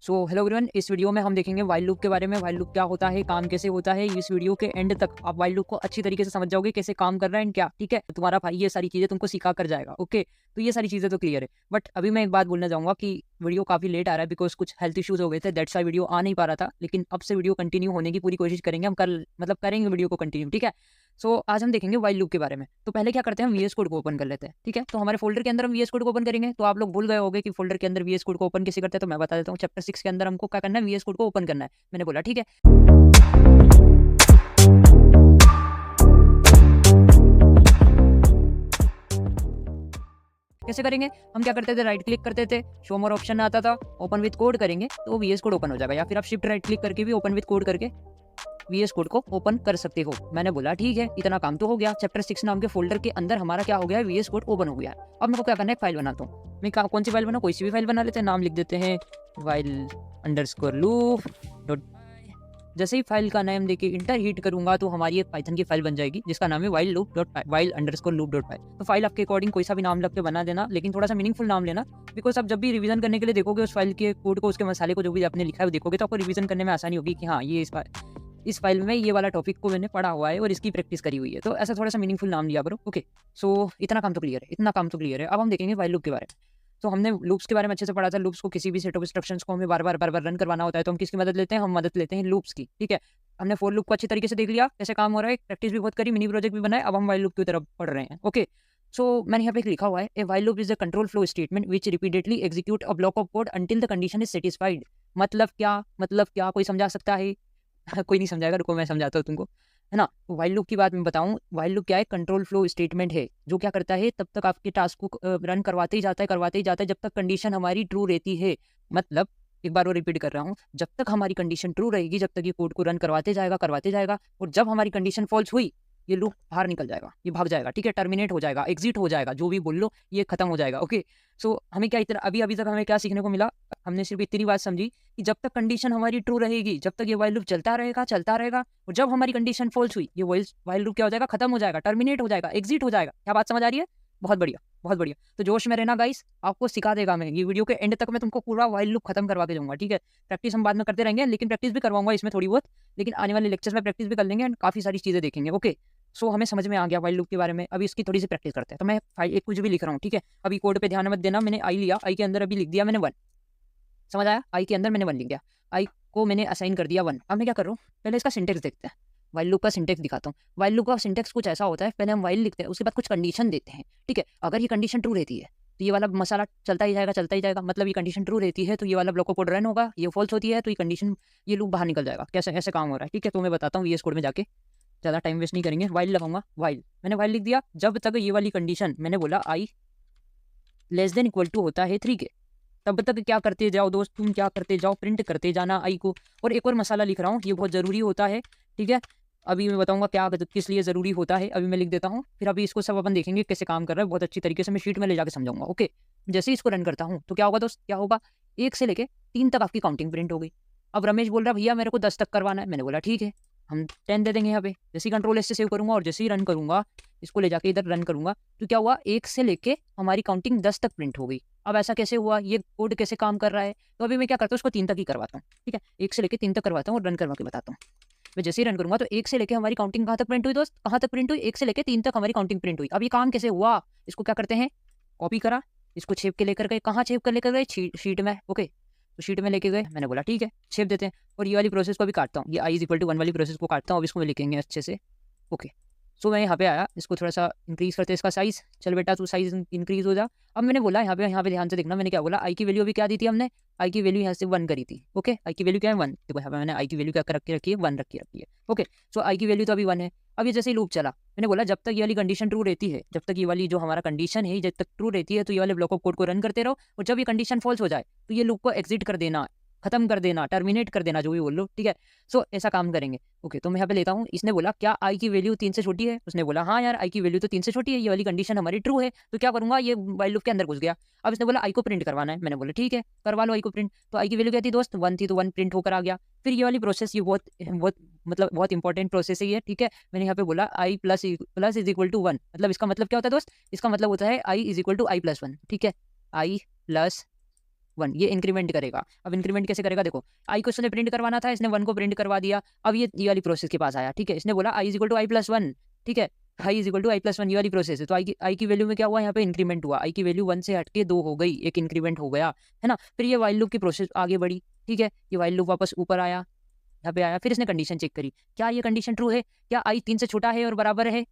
So hello everyone, इस video में हम देखेंगे व्हाइल लूप के बारे में। व्हाइल लूप क्या होता है, काम कैसे होता है। इस वीडियो के एंड तक आप व्हाइल लूप को अच्छी तरीके से समझ जाओगे, कैसे काम कर रहा है एंड क्या, ठीक है। तुम्हारा भाई ये सारी चीजें तुमको सिखा कर जाएगा। ओके, तो ये सारी चीजें तो क्लियर है। बट अभी मैं एक बात बोलना चाहूंगा कि वीडियो काफी लेट आ रहा है बिकॉज कुछ हेल्थ इश्यूज हो गए थे, दैट्स व्हाई वीडियो आ नहीं पा रहा था। लेकिन अब से वीडियो कंटिन्यू होने की पूरी कोशिश करेंगे हम, कल मतलब करेंगे वीडियो को कंटिन्यू, ठीक है। सो आज हम देखेंगे व्हाइल लूप के बारे में। तो पहले क्या करते हैं, हम वीएस कोड को ओपन कर लेते हैं, ठीक है। तो हमारे फोल्डर के अंदर हम वीएस कोड को ओपन करेंगे। तो आप लोग भूल गए होंगे कि फोल्डर के अंदर वीएस कोड को ओपन कैसे करते हैं, तो मैं बता देता हूँ। चैप्टर 6 के अंदर हमको क्या करना है, वीएस कोड को ओपन करना है। मैंने बोला ठीक है। कैसे करेंगे, हम क्या करते थे, राइट क्लिक करते थे, शो मोर ऑप्शन आता था, ओपन विद कोड करेंगे तो वीएस कोड ओपन हो जाएगा। या फिर आप शिफ्ट राइट क्लिक करके भी ओपन विद कोड करके वीएस कोड को ओपन कर सकते हो। मैंने बोला ठीक है, इतना काम तो हो गया। चैप्टर 6 नाम के फोल्डर के अंदर हमारा क्या हो गया है, वीएस कोड ओपन हो गया है। अब मेरे को क्या करना है, फाइल बनाता हूँ। मैं कौन सी फाइल बनाऊँ, कोई सी भी फाइल बना लेते हैं। नाम लिख देते हैं while अंडरस्कोर लूप डॉट। जैसे ही फाइल का नाम देके इंटर हिट करूंगा तो हमारी एक पाइथन की फाइल बन जाएगी जिसका नाम है while loop dot while underscore loop dot py। तो फाइल आपके अकॉर्डिंग कोई सा भी नाम लग के बना देना, लेकिन थोड़ा सा मीनिंगफुल नाम लेना। बिकॉज आप जब भी रिवीजन करने के लिए देखोगे उस फाइल के कोड को, उसके मसाले को, जो भी आपने लिखा है वो देखोगे, तो आपको रिवीजन करने में आसानी होगी कि हाँ ये इस फाइल में ये वाला टॉपिक को मैंने पढ़ा हुआ है और इसकी प्रैक्टिस करी हुई है। तो ऐसा थोड़ा सा मीनिंगफुल नाम लिया करो। ओके, सो इतना काम तो क्लियर है, इतना काम तो क्लियर है। अब हम देखेंगे व्हाइल लूप के बारे में। तो हमने लूप्स के बारे में अच्छे से पढ़ा था। लूप्स को, किसी भी सेट ऑफ इंस्ट्रक्शंस को हमें बार बार रन करवाना होता है, तो हम किसकी मदद लेते हैं, हम मदद लेते हैं लूप्स की, ठीक है। हमने फॉर लूप को अच्छी तरीके से देख लिया कैसे काम हो रहा है, प्रैक्टिस भी बहुत करी, मिनी प्रोजेक्ट भी बनाए। अब हम व्हाइल लूप की तरफ पढ़ रहे हैं। ओके, सो मैंने यहाँ पे एक लिखा हुआ है, a while loop is a control flow statement which repeatedly execute a block of code until the condition is satisfied. मतलब क्या, मतलब क्या, कोई समझा सकता है? कोई नहीं समझाएगा, रुको मैं समझाता हूँ तुमको, है ना। व्हाइल लूप की बात मैं बताऊं, व्हाइल लूप क्या है, कंट्रोल फ्लो स्टेटमेंट है जो क्या करता है, तब तक आपके टास्क को रन करवाते ही जाता है, करवाते ही जाता है, जब तक कंडीशन हमारी ट्रू रहती है। मतलब एक बार वो रिपीट कर रहा हूँ, जब तक हमारी कंडीशन ट्रू रहेगी, जब तक ये कोड को रन करवाते जाएगा, करवाते जाएगा। और जब हमारी कंडीशन फॉल्स हुई, ये लूप बाहर निकल जाएगा, ये भाग जाएगा, ठीक है, टर्मिनेट हो जाएगा, एग्जिट हो जाएगा, जो भी बोल लो ये खत्म हो जाएगा। ओके, सो हमें क्या इतना अभी अभी तक हमें क्या सीखने को मिला, हमने सिर्फ इतनी बात समझी कि जब तक कंडीशन हमारी ट्रू रहेगी, जब तक ये व्हाइल लूप चलता रहेगा, चलता रहेगा। और जब हमारी कंडीशन फॉल्स हुई, ये व्हाइल लूप क्या हो जाएगा, खत्म हो जाएगा, टर्मिनेट हो जाएगा, एग्जिट हो जाएगा। क्या बात समझ आ रही है? बहुत बढ़िया, बहुत बढ़िया। तो जोश में रहना गाइस, आपको सिखा देगा मैं। ये वीडियो के एंड तक मैं तुमको पूरा व्हाइल लूप खत्म करवा के जाऊंगा, ठीक है। प्रैक्टिस हम बाद में करते रहेंगे, लेकिन प्रैक्टिस भी करवाऊंगा इसमें थोड़ी बहुत, लेकिन आने वाले लेक्चर्स में प्रैक्टिस भी कर लेंगे एंड काफी सारी चीजें देखेंगे। ओके, सो हमें समझ में आ गया व्हाइल लूप के बारे में। अभी इसकी थोड़ी सी प्रैक्टिस करते हैं। तो मैं फाइल एक कुछ भी लिख रहा हूँ, ठीक है। अभी कोड पे ध्यान मत देना, मैंने आई लिया, आई के अंदर अभी लिख दिया मैंने 1, समझ आया। आई के अंदर मैंने 1 लिख दिया, आई को मैंने असाइन कर दिया 1। अब मैं क्या कर रहा हूँ, पहले इसका सिंटेक्स देखते हैं। व्हाइल लूप का सिंटेक्स दिखाता हूँ। व्हाइल लूप का सिंटेक्स कुछ ऐसा होता है, पहले हम व्हाइल लिखते हैं, उसके बाद कुछ कंडीशन देते हैं, ठीक है। अगर ये कंडीशन ट्रू रहती है तो ये वाला मसाला चलता ही जाएगा, चलता ही जाएगा। मतलब ये कंडीशन ट्रू रहती है तो ये वाला ब्लॉक कोड रन होगा, ये फॉल्स होती है तो ये कंडीशन, ये लूप बाहर निकल जाएगा। कैसे ऐसे काम हो रहा है, ठीक है। तो मैं बताता हूँ वीएस कोड में जाके, ज़्यादा टाइम वेस्ट नहीं करेंगे। व्हाइल लगाऊंगा, व्हाइल, मैंने व्हाइल लिख दिया। जब तक ये वाली कंडीशन, मैंने बोला आई लेस देन इक्वल टू होता है 3 के, तब तक क्या करते जाओ दोस्त, तुम क्या करते जाओ, प्रिंट करते जाना आई को। और एक और मसाला लिख रहा हूँ, ये बहुत ज़रूरी होता है, ठीक है। अभी मैं बताऊंगा क्या किस लिए ज़रूरी होता है, अभी मैं लिख देता हूँ, फिर अभी इसको सब अपन देखेंगे कैसे काम कर रहा है, बहुत अच्छी तरीके से मैं शीट में ले जाकर समझाऊंगा। ओके, जैसे ही इसको रन करता हूँ तो क्या होगा दोस्त, क्या होगा, 1 से लेके 3 तक आपकी काउंटिंग प्रिंट हो गई। अब रमेश बोल रहा भैया मेरे को 10 तक करवाना है। मैंने बोला ठीक है, हम 10 दे देंगे यहाँ पे। जैसे ही कंट्रोल एस से सेव करूंगा और जैसे ही रन करूंगा, इसको ले जाके इधर रन करूंगा, तो क्या हुआ, 1 से लेके हमारी काउंटिंग 10 तक प्रिंट हो गई। अब ऐसा कैसे हुआ, ये कोड कैसे काम कर रहा है? तो अभी मैं क्या करता हूँ, उसको 3 तक ही करवाता हूँ, ठीक है। 1 से लेके 3 तक करवाता हूँ और रन करवा के बताता हूँ। मैं जैसे ही रन करूंगा तो 1 से लेके हमारी काउंटिंग कहाँ तक प्रिंट हुई दोस्त, कहाँ तक प्रिंट हुई, 1 से लेके 3 तक हमारी काउंटिंग प्रिंट हुई। अब ये काम कैसे हुआ, इसको क्या करते हैं, कॉपी करा, इसको छेप के लेकर गए, कहाँ छेप कर लेकर गए, शीट में। ओके, तो शीट में लेके गए, मैंने बोला ठीक है छेप देते हैं। और ये वाली प्रोसेस को भी काटता हूँ, ये आई इज इक्वल टू 1 वाली प्रोसेस को काटता हूँ। अब इसको मैं लिखेंगे अच्छे से। ओके, सो मैं यहाँ पे आया, इसको थोड़ा सा इंक्रीज करते हैं इसका साइज। चल बेटा तू साइज इंक्रीज हो जा। अब मैंने बोला यहाँ पे ध्यान से देखना, मैंने क्या बोला, आई की वैल्यू अभी क्या दी थी हमने, आई की वैल्यू यहाँ से 1 करी थी। ओके, आई की वैल्यू क्या है 1, देखो यहाँ पे मैंने आई की वैल्यू क्या रख के रखी है, 1 रखी है। ओके, सो आई की वैल्यू तो अभी 1 है। अब ये जैसे ही लूप चला, मैंने बोला जब तक ये वाली कंडीशन ट्रू रहती है, जब तक ये वाली जो हमारा कंडीशन है जब तक ट्रू रहती है, तो ये वाले ब्लॉक ऑफ कोड को रन करते रहो। और जब ये कंडीशन फॉल्स हो जाए तो ये लूप को एग्जिट कर देना, खत्म कर देना, टर्मिनेट कर देना, जो भी बोल लो, ठीक है। सो ऐसा काम करेंगे। ओके, तो मैं यहाँ पे लेता हूँ, इसने बोला क्या आई की वैल्यू 3 से छोटी है, उसने बोला हाँ यार आई की वैल्यू तो 3 से छोटी है, ये वाली कंडीशन हमारी ट्रू है। तो क्या करूंगा, ये व्हाइल लूप के अंदर घुस गया। अब इसने बोला आई को प्रिंट करवाना है, मैंने बोला ठीक है करवा लो आई को प्रिंट। तो आई की वैल्यू क्या थी दोस्त, 1 थी, तो 1 प्रिंट होकर आ गया। फिर ये वाली प्रोसेस, ये बहुत बहुत मतलब बहुत इंपॉर्टेंट प्रोसेस है ये, ठीक है। मैंने यहाँ पे बोला आई प्लस इज इक्वल टू 1, मतलब इसका मतलब क्या होता है दोस्त, इसका मतलब होता है आई is equal to I plus 1, ठीक है। आई प्लस 1 ये इंक्रीमेंट करेगा। अब इंक्रीमेंट कैसे करेगा देखो, आई को इसने प्रिंट करवाना था, इसने 1 को प्रिंट करवा दिया। अब ये वाली प्रोसेस के पास आया, ठीक है, इसने बोला i is equal to I plus 1, ठीक है, आई is equal to I plus 1 ये वाली प्रोसेस है। तो आई की वैल्यू में क्या हुआ, यहाँ पे इंक्रीमेंट हुआ, आई की वैल्यू 1 से हट के 2 हो गई, एक इंक्रीमेंट हो गया, है ना। फिर ये वाइल लूप की प्रोसेस आगे बढ़ी, ठीक है, ये वाइल लूप वापस ऊपर आया, यहाँ पे आया, फिर इसने कंडीशन चेक करी, क्या ये कंडीशन ट्रू है, क्या आई 3 से छोटा है और बराबर है।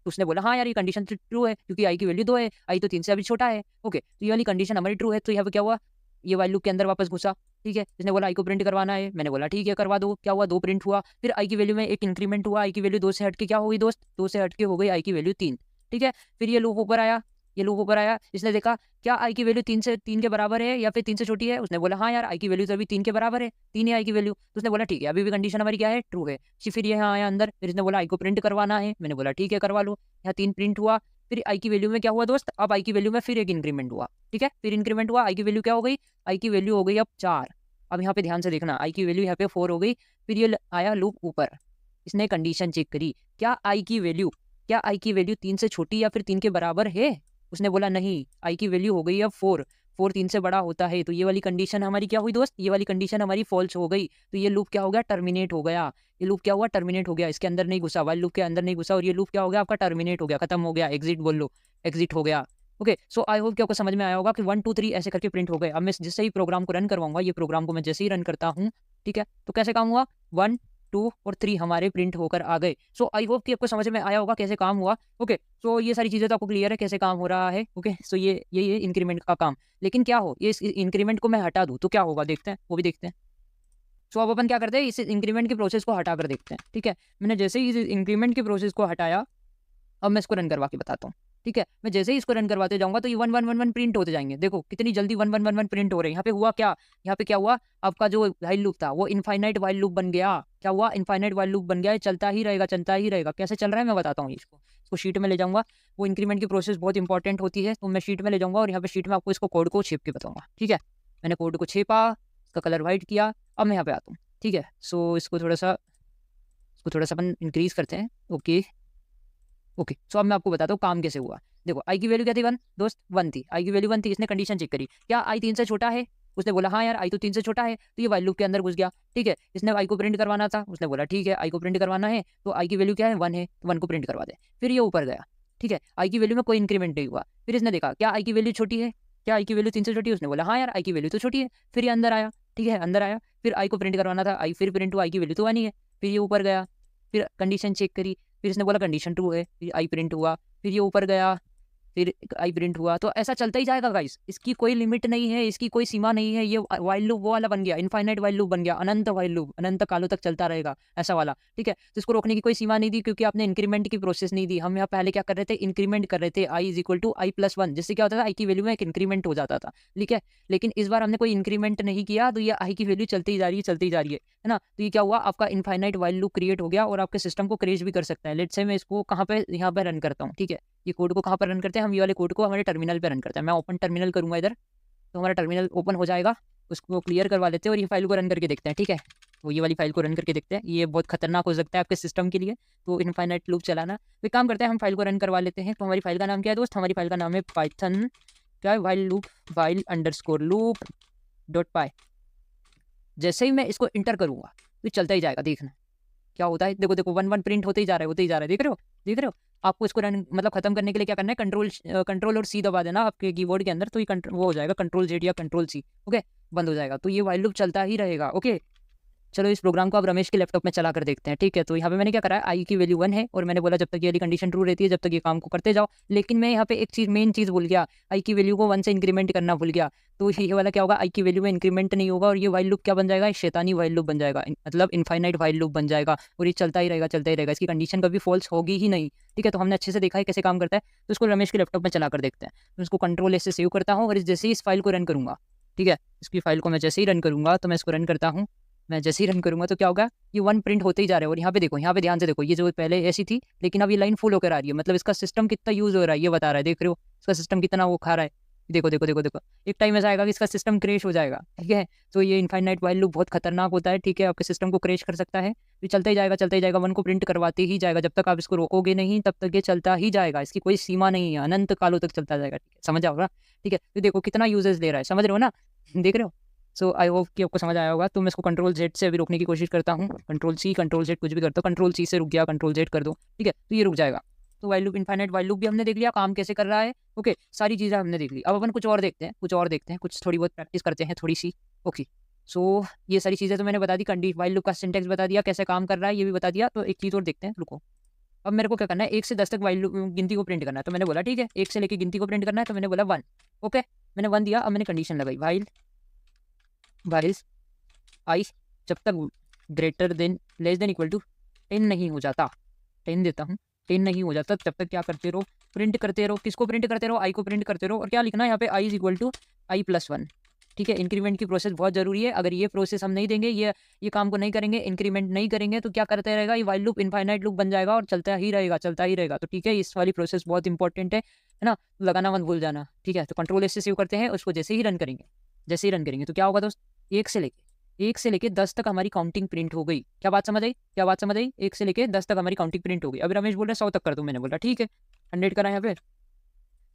तो उसने बोला हाँ यार ये कंडीशन ट्रू है, क्योंकि आई की वैल्यू 2 है, आई तो 3 से अभी छोटा है। ओके, तो ये वाली कंडीशन हमारी ट्रू है। तो यहाँ पे क्या हुआ, ये वाइल लूप के अंदर वापस घुसा, ठीक है, इसने बोला आई को प्रिंट करवाना है, मैंने बोला ठीक है करवा दो। क्या हुआ, 2 प्रिंट हुआ। फिर आई की वैल्यू में एक इंक्रीमेंट हुआ, आई की वैल्यू 2 से हट के क्या हो गई दोस्त, 2 से हट के हो गई आई की वैल्यू 3, ठीक है। फिर ये लूप ऊपर आया, ये लूप ऊपर आया, इसने देखा क्या आई की वैल्यू 3 के बराबर है या फिर 3 से छोटी है। उसने बोला हाँ यार आई की वैल्यू तो अभी 3 के बराबर है, 3 है आई की वैल्यू। तो उसने बोला ठीक है, अभी भी कंडीशन हमारी क्या है, ट्रू है। फिर ये यहाँ आया अंदर, फिर इसने बोला आई को प्रिंट करवाना है, मैंने बोला ठीक है करवा लो। यहाँ 3 प्रिंट हुआ। फिर आई की वैल्यू में क्या हुआ दोस्त, अब आई की वैल्यू में फिर एक इंक्रीमेंट हुआ, ठीक है, फिर इंक्रीमेंट हुआ, आई की वैल्यू क्या हो गई, आई की वैल्यू हो गई अब 4। अब यहाँ पे ध्यान से देखना, आई की वैल्यू यहाँ पे 4 हो गई। फिर ये आया लूप ऊपर, इसने कंडीशन चेक करी, क्या आई की वैल्यू 3 से छोटी या फिर 3 के बराबर है। उसने बोला नहीं, आई की वैल्यू हो गई अब 4, 4 3 से बड़ा होता है। तो ये वाली कंडीशन हमारी क्या हुई दोस्त, ये वाली कंडीशन हमारी फॉल्स हो गई। तो ये लूप क्या हो गया, टर्मिनेट हो गया। ये लूप क्या हुआ, टर्मिनेट हो गया, इसके अंदर नहीं घुसा, वाइल लूप के अंदर नहीं घुसा, और ये लूप क्या हो गया आपका, टर्मिनेट हो गया, खत्म हो गया, एग्जिट बोल लो, एग्जिट हो गया। ओके, सो आई होप कि आपको समझ में आया होगा कि 1 2 3 ऐसे करके प्रिंट हो गए। अब मैं जिससे ही प्रोग्राम को रन करवाऊंगा, ये प्रोग्राम को मैं जैसे ही रन करता हूँ, ठीक है, तो कैसे काम हुआ, 1 2 और 3 हमारे प्रिंट होकर आ गए। सो आई होप कि आपको समझ में आया होगा कैसे काम हुआ। ओके, सो ये सारी चीज़ें तो आपको क्लियर है कैसे काम हो रहा है। ओके, सो ये इंक्रीमेंट का काम। लेकिन क्या हो, ये इस इंक्रीमेंट को मैं हटा दूँ तो क्या होगा, देखते हैं, वो भी देखते हैं। सो अब अपन क्या करते हैं, इस इंक्रीमेंट की प्रोसेस को हटा कर देखते हैं, ठीक है। मैंने जैसे ही इस इंक्रीमेंट की प्रोसेस को हटाया, अब मैं इसको रन करवा के बताता हूँ, ठीक है। मैं जैसे ही इसको रन करवाते जाऊंगा तो ये 1 1 1 1 प्रिंट होते जाएंगे। देखो कितनी जल्दी 1 1 1 1 प्रिंट हो रहे हैं। यहाँ पे हुआ क्या, यहाँ पे क्या हुआ, आपका जो वाइल लूप था वो इनफाइनाइट वाइल लूप बन गया। क्या हुआ, इनफाइनाइट वाइल लूप बन गया, चलता ही रहेगा, चलता ही रहेगा। कैसे चल रहा है मैं बताता हूँ इसको शीट में ले जाऊंगा। वो इंक्रीमेंट की प्रोसेस बहुत इंपॉर्टेंट होती है, तो मैं शीट में ले जाऊंगा और यहाँ पे शीट में आपको इसको कोड को छेप के बताऊंगा, ठीक है। मैंने कोड को छेपा, इसका कलर व्हाइट किया, अब मैं यहाँ पे आता हूँ, ठीक है। सो इसको थोड़ा सा अपन इंक्रीज करते हैं। ओके ओके, सो अब मैं आपको बताता हूँ काम कैसे हुआ। देखो आई की वैल्यू क्या थी, 1 दोस्त, 1 थी, आई की वैल्यू 1 थी। इसने कंडीशन चेक करी, क्या आई 3 से छोटा है। उसने बोला हाँ यार आई तो 3 से छोटा है। तो ये वाइल लूप के अंदर घुस गया, ठीक है। इसने आई को प्रिंट करवाना था, उसने बोला ठीक है आई को प्रिंट करवाना है, तो आई की वैल्यू क्या है, 1 है, तो 1 को प्रिंट करवा दे। फिर ये ऊपर गया, ठीक है, आई की वैल्यू में कोई इंक्रीमेंट नहीं हुआ। फिर इसने देखा क्या आई की वैल्यू छोटी है, क्या आई की वैल्यू 3 से छोटी है। उसने बोला हाँ यार आई की वैल्यू तो छोटी है। फिर ये अंदर आया, ठीक है, अंदर आया, फिर आई को प्रिंट करवाना था, आई फिर प्रिंट हुआ, आई की वैल्यू तो 1 ही है। फिर ये ऊपर गया, फिर कंडीशन चेक करी, फिर इसने बोला कंडीशन ट्रू है, फिर आई प्रिंट हुआ, फिर ये ऊपर गया, फिर आई प्रिंट हुआ। तो ऐसा चलता ही जाएगा गाइस, इसकी कोई लिमिट नहीं है, इसकी कोई सीमा नहीं है। ये वाइल लूप वो वाला बन गया, इनफाइनाइट वाइल लूप बन गया, अनंत वाइल लूप, अनंत कालों तक चलता रहेगा, ऐसा वाला, ठीक है। तो इसको रोकने की कोई सीमा नहीं दी, क्योंकि आपने इंक्रीमेंट की प्रोसेस नहीं दी। हम यहाँ पहले क्या कर रहे थे, इंक्रीमेंट कर रहे थे, i is equal to I plus 1, जिससे क्या होता था, आई की वैल्यू में एक इंक्रीमेंट हो जाता था, ठीक है। लेकिन इस बार हमने कोई इंक्रीमेंट नहीं किया, तो ये आई की वैल्यू चलती ही जा रही है, चलती ही जा रही है ना। तो ये क्या हुआ, आपका इनफाइनाइट वाइल लूप क्रिएट हो गया और आपके सिस्टम को क्रेश भी कर सकता है। लेट्स से मैं इसको कहाँ पे, यहाँ पे रन करता हूँ, ठीक है। ये कोड को कहाँ पर रन करते हैं हम, ये वाले कोड को हमारे टर्मिनल पे रन करते हैं। मैं ओपन टर्मिनल करूँगा इधर, तो हमारा टर्मिनल ओपन हो जाएगा। उसको क्लियर करवा लेते हैं और ये फाइल को रन करके देखते हैं, ठीक है। तो ये वाली फाइल को रन करके देखते हैं, ये बहुत खतरनाक हो सकता है आपके सिस्टम के लिए, तो इनफाइनाइट लूप चलाना। तो एक काम करते हैं, हम फाइल को रन करवा लेते हैं। तो हमारी फाइल का नाम क्या है दोस्त, हमारी फाइल का नाम है पाइथन, क्या है, while loop, while underscore loop dot py. जैसे ही मैं इसको इंटर करूँगा तो चलता ही जाएगा, देखना क्या होता है। देखो देखो 1 1 प्रिंट होते ही जा रहा है, होते ही जा रहा है, देख रहे हो, देख रहे हो। आपको इसको रन मतलब खत्म करने के लिए क्या करना है, कंट्रोल और सी दबा देना आपके कीबोर्ड के अंदर, तो ये वो हो जाएगा कंट्रोल जेड या कंट्रोल सी, ओके, बंद हो जाएगा। तो ये वाइल लूप चलता ही रहेगा, ओके। चलो इस प्रोग्राम को अब रमेश के लैपटॉप में चला कर देखते हैं, ठीक है। तो यहाँ पे मैंने क्या करा है, आई की वैल्यू 1 है और मैंने बोला जब तक ये वाली कंडीशन ट्रू रहती है जब तक ये काम को करते जाओ। लेकिन मैं यहाँ पे एक चीज़, मेन चीज़ भूल गया, आई की वैल्यू को 1 से इंक्रीमेंट करना भूल गया। तो ये वाला क्या होगा, आई की वैल्यू में इंक्रीमेंट नहीं होगा और ये वाइल लूप क्या बन जाएगा, शैतानी वाइल लूप बन जाएगा, मतलब इनफाइनाइट वाइल लूप बन जाएगा और ये चलता ही रहेगा, चलता ही रहेगा। इसकी कंडीशन कभी फॉल्स होगी ही नहीं, ठीक है। तो हमने अच्छे से देखा है कैसे काम करता है। तो इसको रमेश के लैपटॉप में चला कर देखते हैं। तो इसको कंट्रोल से सेव करता हूँ और जैसे ही इस फाइल को रन करूँगा, ठीक है, इसकी फाइल को मैं जैसे ही रन करूँगा, तो मैं इसको रन करता हूँ। मैं जैसे ही रन करूंगा तो क्या होगा, ये 1 प्रिंट होते ही जा रहा है। और यहाँ पे देखो, यहाँ पे ध्यान से देखो, ये जो पहले ऐसी थी लेकिन अब ये लाइन फुल होकर आ रही है, मतलब इसका सिस्टम कितना यूज हो रहा है ये बता रहा है, देख रहे हो इसका सिस्टम कितना वो खा रहा है। देखो देखो देखो देखो, एक टाइम ऐसा आएगा कि इसका सिस्टम क्रैश हो जाएगा, ठीक है। तो ये इनफाइनाइट वाइल लूप बहुत खतरनाक होता है, ठीक है, आपके सिस्टम को क्रैश कर सकता है। ये चलता ही जाएगा, चलता ही जाएगा, 1 को प्रिंट करवाते ही जाएगा, जब तक आप इसको रोकोगे नहीं तब तक ये चलता ही जाएगा। इसकी कोई सीमा नहीं है, अनंत कालों तक चलता जाएगा, ठीक है, समझ आओ ना, ठीक है। तो देखो कितना यूजेस ले रहा है, समझ रहे हो ना। देख रहे हो। सो आई होप कि आपको समझ आया होगा। तो मैं इसको कंट्रोल जेड से अभी रोकने की कोशिश करता हूँ, कंट्रोल सी कंट्रोल जेड कुछ भी करता हूँ, कंट्रोल सी से रुक गया, कंट्रोल जेड कर दो, ठीक है, तो ये रुक जाएगा। तो while loop, infinite while loop भी हमने देख लिया काम कैसे कर रहा है। ओके, सारी चीज़ें हमने देख ली। अब अपन कुछ और देखते हैं, कुछ और देखते हैं, कुछ थोड़ी बहुत प्रैक्टिस करते हैं थोड़ी सी। ओके, सो ये सारी चीज़ें तो मैंने बता दी, कंडी वाइल लूप का सिंटेक्स बता दिया, कैसे काम कर रहा है ये भी बता दिया। तो एक चीज़ और देखते हैं, रुको। अब मेरे को क्या करना है, 1 से 10 तक वाइल लूप गिनती को प्रिंट करना है। तो मैंने बोला ठीक है, 1 से लेके गिनती को प्रिंट करना है, तो मैंने बोला 1। ओके, मैंने 1 दिया। अब मैंने कंडीशन लगाई, वाइल वाइल आई जब तक greater than less than equal to 10 नहीं हो जाता, 10 देता हूँ, 10 नहीं हो जाता तब तक क्या करते रहो, प्रिंट करते रहो। किसको प्रिंट करते रहो, आई को प्रिंट करते रहो। और क्या लिखना है यहाँ पे, i is equal to I plus 1। ठीक है, इंक्रीमेंट की प्रोसेस बहुत जरूरी है। अगर ये प्रोसेस हम नहीं देंगे, ये काम को नहीं करेंगे, इंक्रीमेंट नहीं करेंगे, तो क्या करते रहेगा ये वाइल लूप, इनफाइनाइट लूप बन जाएगा और चलता ही रहेगा, चलता ही रहेगा। तो ठीक है, इस वाली प्रोसेस बहुत इंपॉर्टेंट है ना, लगाना मत भूल जाना। ठीक है, तो कंट्रोल एस से सेव करते हैं, उसको जैसे ही रन करेंगे, जैसे ही रन करेंगे तो क्या होगा दोस्त, 1 से लेके 10 तक हमारी काउंटिंग प्रिंट हो गई। क्या बात समझ आई, क्या बात समझ आई, 1 से लेके 10 तक हमारी काउंटिंग प्रिंट हो गई। अभी रमेश बोल रहा है 100 तक कर दूं, मैंने बोला ठीक है, 100 करा, यहाँ पे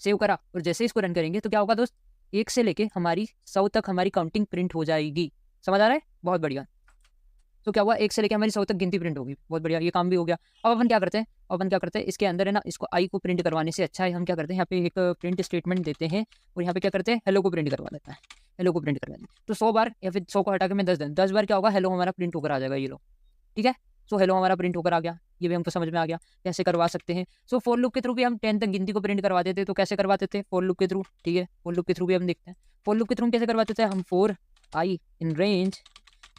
सेव करा। और जैसे इसको रन करेंगे तो क्या होगा दोस्त, 1 से लेके हमारी 100 तक हमारी काउंटिंग प्रिंट हो जाएगी। समझ आ रहा है, बहुत बढ़िया। तो क्या हुआ, 1 से लेके हमारी 100 तक गिनती प्रिंट होगी, बहुत बढ़िया, ये काम भी हो गया। अब अपन क्या करते हैं, अपन क्या करते हैं, इसके अंदर है ना, इसको आई को प्रिंट करवाने से अच्छा है हम क्या करते हैं, यहाँ पे एक प्रिंट स्टेटमेंट देते हैं और यहाँ पे क्या करते हैं, हेलो को प्रिंट करवा देता है, हेलो को प्रिंट करवा दें। तो 100 बार या फिर 100 को हटा के मैं 10 बार क्या होगा, हेलो हमारा प्रिंट होकर आ जाएगा, ये लो। ठीक है, सो हेलो हमारा प्रिंट होकर आ गया, ये भी हमको समझ में आ गया कैसे करवा सकते हैं। सो फॉर लूप के थ्रू भी हम 10 तक गिनती को प्रिंट करवा देते, तो कैसे करवाते थे, फॉर लूप के थ्रू। ठीक है, फॉर लूप के थ्रू भी हम देखते हैं, फॉर लूप के थ्रू हम कैसे करवाते थे, हम four I in range,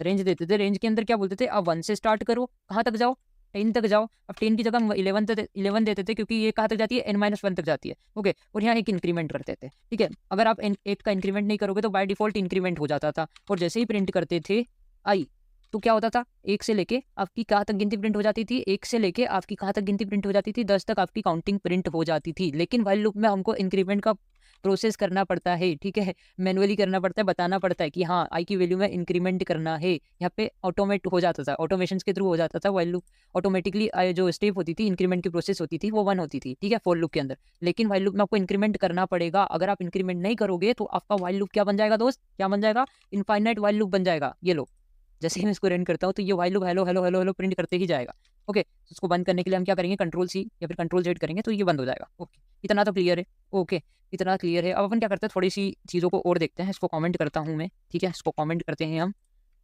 range देते थे। रेंज के अंदर क्या बोलते थे, अब 1 से स्टार्ट करो, कहाँ तक जाओ, 10 तक जाओ। अब 10 की जगह हम 11 देते थे, क्योंकि ये कहाँ तक जाती है, n-1 तक जाती है। ओके, और यहाँ एक इंक्रीमेंट करते थे। ठीक है, अगर आप एक का इंक्रीमेंट नहीं करोगे तो बाय डिफॉल्ट इंक्रीमेंट हो जाता था। और जैसे ही प्रिंट करते थे आई, तो क्या होता था, 1 से लेके आपकी कहाँ तक गिनती प्रिंट हो जाती थी, 1 से लेके आपकी कहाँ तक गिनती प्रिंट हो जाती थी, 10 तक आपकी काउंटिंग प्रिंट हो जाती थी। लेकिन वाइल लूप में हमको इंक्रीमेंट का प्रोसेस करना पड़ता है। ठीक है, मैनुअली करना पड़ता है, बताना पड़ता है कि हाँ आई की वैल्यू में इंक्रीमेंट करना है। यहाँ पे ऑटोमेट हो जाता था, ऑटोमेशन के थ्रू हो जाता था वाइल लूप, ऑटोमेटिकली जो स्टेप होती थी, इंक्रीमेंट की प्रोसेस होती थी, वो 1 होती थी। ठीक है, फॉर लूप के अंदर। लेकिन वाइल लूप में आपको इंक्रीमेंट करना पड़ेगा। अगर आप इंक्रीमेंट नहीं करोगे तो आपका वाइल लूप क्या बन जाएगा दोस्त, क्या बन जाएगा, इनफाइनाइट वाइल लूप बन जाएगा। ये लो, जैसे ही मैं इसको रन करता हूँ तो ये while loop hello hello hello hello print करते ही जाएगा। ओके, इसको बंद करने के लिए हम क्या करेंगे, कंट्रोल सी या फिर कंट्रोल जेड करेंगे तो ये बंद हो जाएगा। ओके, इतना तो क्लियर है। ओके, इतना क्लियर है। अब अपन क्या करते हैं, थोड़ी सी चीज़ों को और देखते हैं। इसको कमेंट करता हूँ मैं, ठीक है, इसको कमेंट करते हैं हम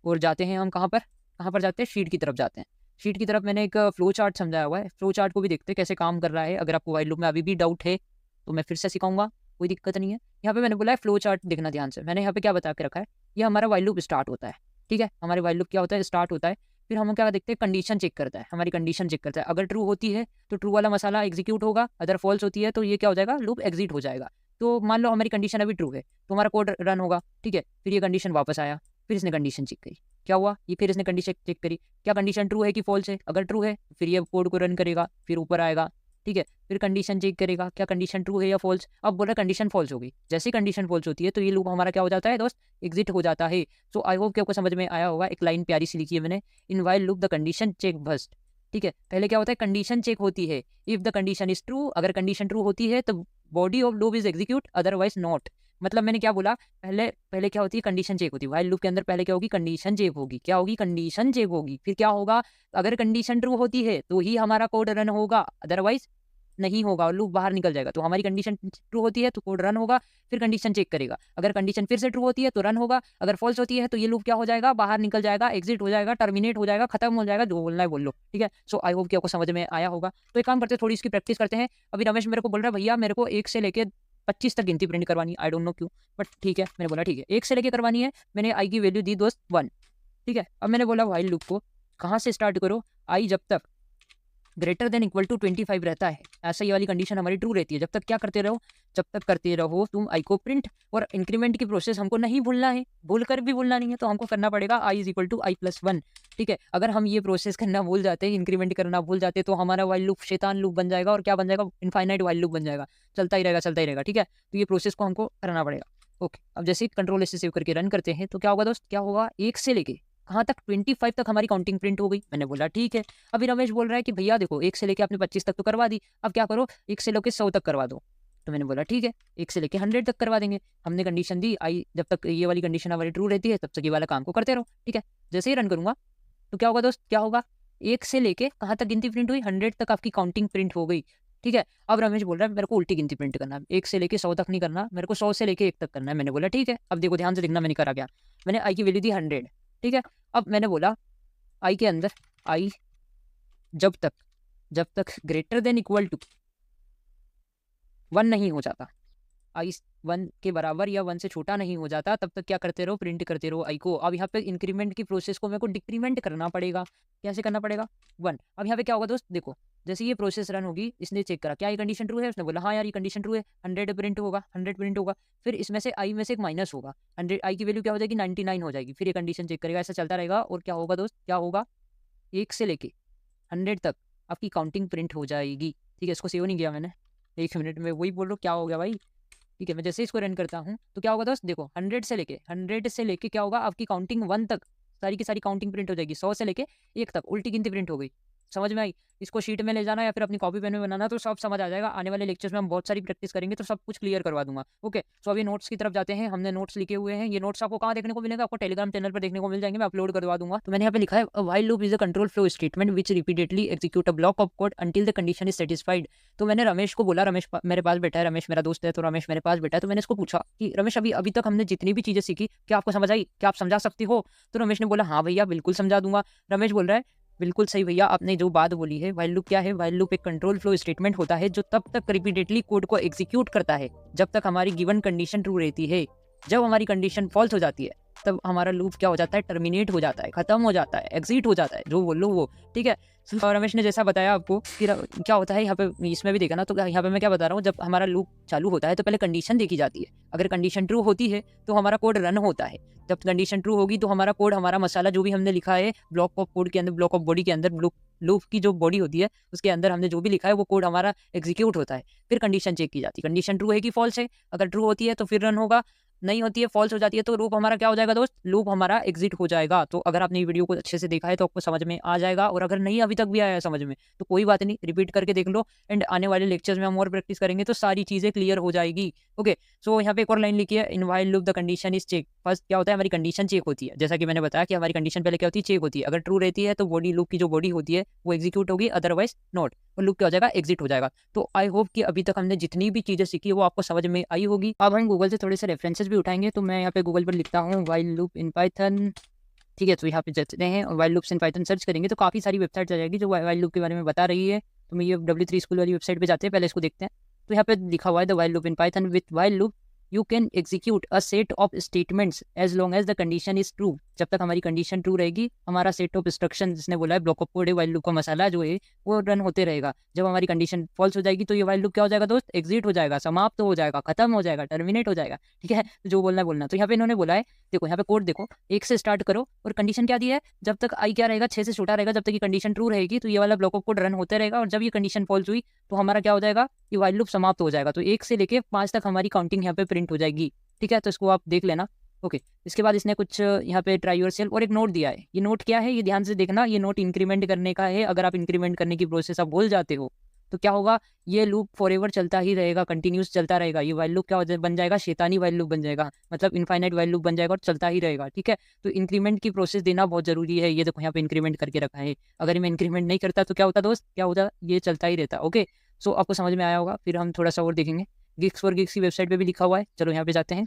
और जाते हैं हम कहाँ पर जाते हैं, शीट की तरफ जाते हैं। शीट की तरफ मैंने एक फ्लो चार्ट समझाया हुआ है, फ्लो चार्ट को भी देखते हैं कैसे काम कर रहा है। अगर आपको वाइल लूप में अभी भी डाउट है तो मैं फिर से सिखाऊंगा, कोई दिक्कत नहीं है। यहाँ पे मैंने बोला है फ्लो चार्ट देखना ध्यान से। मैंने यहाँ पे क्या बता के रखा है, ये हमारा वाइल लूप स्टार्ट होता है। ठीक है, हमारे वाइल लूप क्या होता है, स्टार्ट होता है। फिर हम क्या देखते हैं, कंडीशन चेक करता है, हमारी कंडीशन चेक करता है। अगर ट्रू होती है तो ट्रू वाला मसाला एग्जीक्यूट होगा, अगर फॉल्स होती है तो ये क्या हो जाएगा, लूप एग्जिट हो जाएगा। तो मान लो हमारी कंडीशन अभी ट्रू है तो हमारा कोड रन होगा। ठीक है, फिर ये कंडीशन वापस आया, फिर इसने कंडीशन चेक करी, क्या हुआ, ये फिर इसने कंडीशन चेक करी, क्या कंडीशन ट्रू है कि फॉल्स है। अगर ट्रू है फिर ये कोड को रन करेगा, फिर ऊपर आएगा। ठीक है, फिर कंडीशन चेक करेगा, क्या कंडीशन ट्रू है या फॉल्स। अब बोल रहा कंडीशन फॉल्स होगी, जैसे ही कंडीशन फॉल्स होती है तो ये लूप हमारा क्या हो जाता है दोस्त, एग्जिट हो जाता है। सो आई होप कि आपको समझ में आया होगा। एक लाइन प्यारी सी लिखी है मैंने, in while loop the condition check first. ठीक है, पहले क्या होता है, कंडीशन चेक होती है। If the condition is true, अगर कंडीशन ट्रू होती है तो body of loop is execute, otherwise not. मतलब मैंने क्या बोला, पहले पहले क्या होती है, कंडीशन चेक होती है। वाइल लूप के अंदर पहले क्या होगी, कंडीशन चेक होगी। क्या होगी, कंडीशन चेक होगी। फिर क्या होगा, अगर कंडीशन ट्रू होती है तो ही हमारा कोड रन होगा, अदरवाइज नहीं होगा और लूप बाहर निकल जाएगा। तो हमारी कंडीशन ट्रू होती है तो कोड रन होगा, फिर कंडीशन चेक करेगा। अगर कंडीशन फिर से ट्रू होती है तो रन होगा, अगर फॉल्स होती है तो ये लूप क्या हो जाएगा, बाहर निकल जाएगा, एग्जिट हो जाएगा, टर्मिनेट हो जाएगा, खत्म हो जाएगा, जो बोलना है बोल लो। ठीक है, सो आई होप कि आपको समझ में आया होगा। तो एक काम करते हैं, थोड़ी इसकी प्रैक्टिस करते हैं। अभी रमेश मेरे को बोल रहा है भैया मेरे को 1 से लेके 25 तक गिनती प्रिंट करवानी, आई डोंट नो क्यों, बट ठीक है, मैंने बोला ठीक है 1 से लेके करवानी है। मैंने आई की वैल्यू दी दोस्त 1। ठीक है, अब मैंने बोला वाइल लूप को कहाँ से स्टार्ट करो, आई जब तक ग्रेटर देन इक्वल टू 25 रहता है, ऐसा ये वाली कंडीशन हमारी ट्रू रहती है। जब तक क्या करते रहो, जब तक करते रहो तुम आई को प्रिंट। और इंक्रीमेंट की प्रोसेस हमको नहीं भूलना है, भूल कर भी भूलना नहीं है, तो हमको करना पड़ेगा i is equal to I plus 1। ठीक है, अगर हम ये प्रोसेस करना भूल जाते हैं, इंक्रीमेंट करना भूल जाते हैं, तो हमारा वाइल लूप शैतान लूप बन जाएगा। और क्या बन जाएगा, इनफाइनाइट वाइल लूप बन जाएगा, चलता ही रहेगा, चलता ही रहेगा। ठीक है, तो ये प्रोसेस को हमको करना पड़ेगा। ओके, अब जैसे कंट्रोल ऐसे सेव करके रन करते हैं तो क्या होगा दोस्त, क्या होगा, 1 से लेके कहाँ तक, 25 तक हमारी काउंटिंग प्रिंट हो गई। मैंने बोला ठीक है। अभी रमेश बोल रहा है कि भैया देखो 1 से लेके आपने 25 तक तो करवा दी, अब क्या करो 1 से लेके 100 तक करवा दो। तो मैंने बोला ठीक है, 1 से लेके 100 तक करवा देंगे। हमने कंडीशन दी, आई जब तक ये वाली कंडीशन हमारी ट्रू रहती है तब तक ये वाला काम को करते रहो, ठीक है। जैसे ही रन करूँगा तो क्या होगा दोस्त, क्या होगा, 1 से लेके कहाँ तक गिनती प्रिंट हुई, 100 तक आपकी काउंटिंग प्रिंट हो गई, ठीक है। अब रमेश बोल रहा है मेरे को उल्टी गिनती प्रिंट करना है, 1 से लेके 100 तक नहीं करना, मेरे को 100 से लेके 1 तक करना है। मैंने बोला ठीक है। अब देखो ध्यान से देखना मैंने करा क्या, मैंने आई की वैल्यू दी 100, ठीक है। अब मैंने बोला आई के अंदर आई जब तक ग्रेटर देन इक्वल टू 1 नहीं हो जाता, आई 1 के बराबर या 1 से छोटा नहीं हो जाता, तब तक क्या करते रहो, प्रिंट करते रहो आई को। अब यहाँ पे इंक्रीमेंट की प्रोसेस को मेरे को डिक्रीमेंट करना पड़ेगा। कैसे करना पड़ेगा, 1। अब यहाँ पे क्या होगा दोस्त, देखो जैसे ये प्रोसेस रन होगी, इसने चेक करा क्या ये कंडीशन ट्रू है, उसने बोला हाँ यार ये कंडीशन ट्रू है, 100 प्रिंट होगा, 100 प्रिंट होगा। फिर इसमें से आई में से एक माइनस होगा, 100 आई की वैल्यू क्या हो जाएगी, 99 हो जाएगी। फिर ये कंडीशन चेक करेगा, ऐसा चलता रहेगा। और क्या होगा दोस्त, क्या होगा, 1 से लेके 100 तक आपकी काउंटिंग प्रिंट हो जाएगी, ठीक है। इसको सेव नहीं किया मैंने, 1 मिनट में वही बोल रहा हूँ, क्या हो गया भाई, ठीक है। मैं जैसे इसको रन करता हूँ तो क्या होगा दोस्त, देखो 100 से लेके क्या होगा, आपकी काउंटिंग 1 तक सारी की सारी काउंटिंग प्रिंट हो जाएगी। 100 से लेके 1 तक उल्टी गिनती प्रिंट हो गई। समझ में आई, इसको शीट में ले जाना या फिर अपनी कॉपी पेन में बनाना तो सब समझ आ जाएगा। आने वाले लेक्चर्स में हम बहुत सारी प्रैक्टिस करेंगे तो सब कुछ क्लियर करवा दूंगा। ओके, सो अभी नोट्स की तरफ जाते हैं। हमने नोट्स लिखे हुए हैं, ये नोट्स आपको कहाँ देखने को मिलेगा, आपको टेलीग्राम चैनल पर देखने को मिल जाएंगे, मैं अपलोड करवा दूंगा। तो मैंने यहाँ पे लिखा है while loop is a control flow statement which repeatedly execute a block of code until the condition is satisfied. तो मैंने रमेश को बोला, रमेश मेरे पास बैठा है, रमेश मेरा दोस्त है तो रमेश मेरे पास बैठा है, तो मैंने इसको पूछा कि रमेश अभी तक हमने जितनी भी चीजें सीखी क्या आपको समझ आई, क्या आप समझा सकती हो। तो रमेश ने बोला हाँ भैया बिल्कुल समझा दूंगा। रमेश बोल रहा है बिल्कुल सही भैया, आपने जो बात बोली है। व्हाइल लूप क्या है, व्हाइल लूप एक कंट्रोल फ्लो स्टेटमेंट होता है जो तब तक रिपीटेडली कोड को एग्जीक्यूट करता है जब तक हमारी गिवन कंडीशन ट्रू रहती है। जब हमारी कंडीशन फॉल्स हो जाती है तब हमारा लूप क्या हो जाता है, टर्मिनेट हो जाता है, खत्म हो जाता है, एग्जिट हो जाता है, जो बोलो वो, ठीक है। और रमेश ने जैसा बताया आपको कि क्या होता है यहाँ पे, इसमें भी देखा ना, तो यहाँ पे मैं क्या बता रहा हूँ, जब हमारा लूप चालू होता है तो पहले कंडीशन देखी जाती है। अगर कंडीशन ट्रू होती है तो हमारा कोड रन होता है। जब कंडीशन ट्रू होगी तो हमारा कोड, हमारा मसाला जो भी हमने लिखा है ब्लॉक ऑफ कोड के अंदर, ब्लॉक ऑफ बॉडी के अंदर, लूप की जो बॉडी होती है उसके अंदर हमने जो भी लिखा है वो कोड हमारा एग्जीक्यूट होता है। फिर कंडीशन चेक की जाती है, कंडीशन ट्रू है कि फॉल्स है। अगर ट्रू होती है तो फिर रन होगा, नहीं होती है, फॉल्स हो जाती है तो लूप हमारा क्या हो जाएगा दोस्त, लूप हमारा एग्जिट हो जाएगा। तो अगर आपने ये वीडियो को अच्छे से देखा है तो आपको समझ में आ जाएगा, और अगर नहीं अभी तक भी आया है समझ में तो कोई बात नहीं, रिपीट करके देख लो, एंड आने वाले लेक्चर्स में हम और प्रैक्टिस करेंगे तो सारी चीजें क्लियर हो जाएगी। ओके, सो यहाँ पे एक और लाइन लिखी है, in while loop the condition is check. First क्या होता है, हमारी कंडीशन चेक होती है, जैसा कि मैंने बताया कि हमारी कंडीशन पहले क्या होती है, चेक होती है। अगर ट्रू रहती है तो बॉडी, लूप की जो बॉडी होती है वो एग्जीक्यूट होगी, अदरवाइज नॉट, और लूप क्या हो जाएगा, एग्जिट हो जाएगा। तो आई होप कि अभी तक हमने जितनी भी चीजें सीखी वो आपको समझ में आई होगी। अब हम गूगल से थोड़े से रेफरेंसेस भी उठाएंगे, तो मैं यहाँ पे गूगल पर लिखता हूँ व्हाइल लूप इन पाइथन, ठीक है। तो यहाँ पे जाते हैं और while loops in Python search करेंगे तो काफ़ी सारी वेबसाइट आ जाएगी जो व्हाइल लूप के बारे में बता रही है। तो मैं ये W3 स्कूल वाली वेबसाइट पे जाते हैं, पहले इसको देखते हैं। तो यहाँ पे लिखा हुआ है the while loop in Python, with while loop you can execute a set of statements as long as the condition is true. जब तक हमारी कंडीशन ट्रू रहेगी हमारा सेट ऑफ इंस्ट्रक्शन, जिसने बोला है ब्लॉक ऑफ कोड है, व्हाइल लूप का मसाला जो है वो रन होते रहेगा। जब हमारी कंडीशन फॉल्स हो जाएगी तो ये व्हाइल लूप क्या हो जाएगा दोस्त, एग्जिट हो जाएगा, समाप्त हो जाएगा, खत्म हो जाएगा, टर्मिनेट हो जाएगा, ठीक है। जो बोलना है बोलना। तो यहाँ पे इन्होंने बोला है, देखो यहाँ पे कोड देखो, 1 से स्टार्ट करो और कंडीशन क्या दी है, जब तक आई क्या रहेगा, 6 से छोटा रहेगा, जब तक ये कंडीशन ट्रू रहेगी तो ये वाला ब्लॉक ऑफ कोड रन होते रहेगा, और जब ये कंडीशन फॉल्स हुई तो हमारा क्या हो जाएगा, ये व्हाइल लूप समाप्त हो जाएगा। तो 1 से लेके 5 तक हमारी काउंटिंग यहाँ पे प्रिंट हो जाएगी, ठीक है। तो इसको आप देख लेना। ओके, इसके बाद इसने कुछ यहाँ पे ट्राई योरसेल्फ और एक नोट दिया है। ये नोट क्या है, ये ध्यान से देखना, ये नोट इंक्रीमेंट करने का है। अगर आप इंक्रीमेंट करने की प्रोसेस आप भूल जाते हो तो क्या होगा, ये लूप फॉरएवर चलता ही रहेगा, कंटिन्यूस चलता रहेगा। ये व्हाइल लूप क्या बन जाएगा, शैतानी व्हाइल लूप बन जाएगा, मतलब इनफाइनाइट व्हाइल लूप बन जाएगा और चलता ही रहेगा, ठीक है। तो इंक्रीमेंट की प्रोसेस देना बहुत जरूरी है। ये देखो यहाँ पे इंक्रीमेंट करके रखा है, अगर मैं इंक्रीमेंट नहीं करता तो क्या होता दोस्त, क्या होता, ये चलता ही रहता। ओके, सो आपको समझ में आया होगा। फिर हम थोड़ा सा और देखेंगे, गिग्स फॉर गिग्स की वेबसाइट पे भी लिखा हुआ है। चलो यहाँ पे जाते हैं,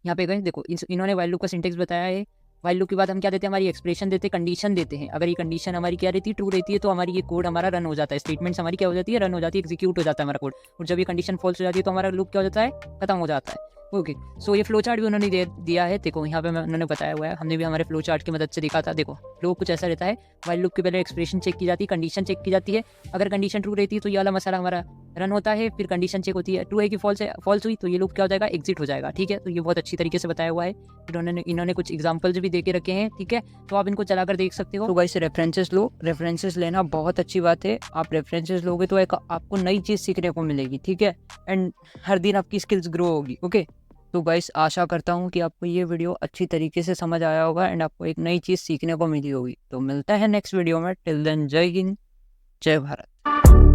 यहाँ पे गए, देखो इन्होंने व्हाइल लूप का सिंटेक्स बताया है। व्हाइल लूप के बाद हम क्या देते हैं, हमारी एक्सप्रेशन देते हैं, कंडीशन देते हैं। अगर ये कंडीशन हमारी क्या रहती है, ट्रू रहती है, तो हमारी ये कोड हमारा रन हो जाता है, स्टेटमेंट्स हमारी क्या हो जाती है, रन हो जाती है, एग्जीक्यूट हो जाता है हमारा कोड। और जब ये कंडीशन फॉल्स हो जाती है तो हमारा लूप क्या हो जाता है, खत्म हो जाता है। ओके, सो ये फ्लो चार्ट भी उन्होंने दिया है। देखो यहाँ पे उन्होंने बताया हुआ है, हमने भी हमारे फ्लो चार्ट की मदद से देखा था। देखो फ्लो कुछ ऐसा रहता है, व्हाइल लूप के पहले एक्सप्रेशन चेक की जाती है, कंडीशन चेक की जाती है। अगर कंडीशन ट्रू रहती है तो ये वाला मसाला हमारा रन होता है, फिर कंडीशन चेक होती है, ट्रू है कि फॉल्स है, फॉल्स हुई तो ये लूप क्या हो जाएगा, एग्जिट हो जाएगा, ठीक है। तो ये बहुत अच्छी तरीके से बताया हुआ है। इन्होंने कुछ एग्जांपल्स भी देके रखे हैं, ठीक है, तो आप इनको चलाकर देख सकते हो। तो गाइस रेफरेंसेस लो, रेफरेंसेस लेना बहुत अच्छी बात है। आप रेफरेंसेस लोगे तो एक आपको नई चीज़ सीखने को मिलेगी, ठीक है, एंड हर दिन आपकी स्किल्स ग्रो होगी। ओके, तो गाइस आशा करता हूँ कि आपको ये वीडियो अच्छी तरीके से समझ आया होगा एंड आपको एक नई चीज़ सीखने को मिली होगी। तो मिलता है नेक्स्ट वीडियो में, टिल देन जय हिंद, जय भारत।